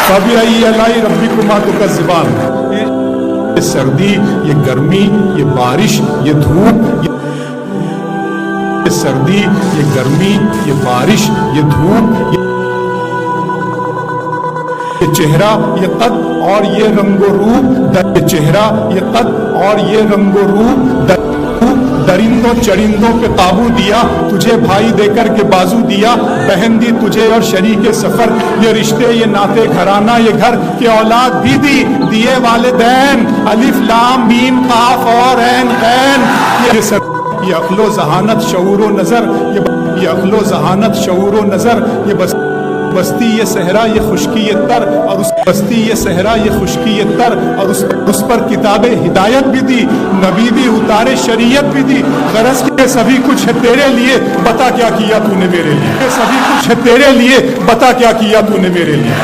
فَبِأَيِّ آلَاءِ رَبِّكُمَا تُكَذِّبَانِ. یہ سردی، یہ گرمی، یہ بارش، یہ دھوپ، یہ سردی، یہ گرمی، یہ بارش، یہ دھوپ، یہ چہرہ، یہ قد اور یہ رنگ و روپ، یہ چہرہ، یہ قد اور یہ رنگ و روپ، درندوں چرندوں پہ قابو دیا، تجھے بھائی دے کر کے بازو دیا، بہن دی تجھے اور شریک سفر، یہ رشتے، یہ ناطے گھرانہ، یہ گھر کی اولاد بھی دی، دیے والدین، الف لام میم قاف اور عین غین. یہ عقل و ذہانت شعور و نظر، یہ عقل و ذہانت شعور و نظر، یہ بستی یہ صحرا یہ خشکی یہ تر، اور اس بستی یہ صحرا یہ خشکی یہ تر، اور اس پر کتاب ہدایت بھی دی، نبی بھی اتارے، شریعت بھی دی. غرض کہ سبھی کچھ ہے تیرے لیے، بتا کیا کیا تو نے میرے لیے. سبھی کچھ ہے تیرے لیے، بتا کیا کیا تو نے میرے لیے.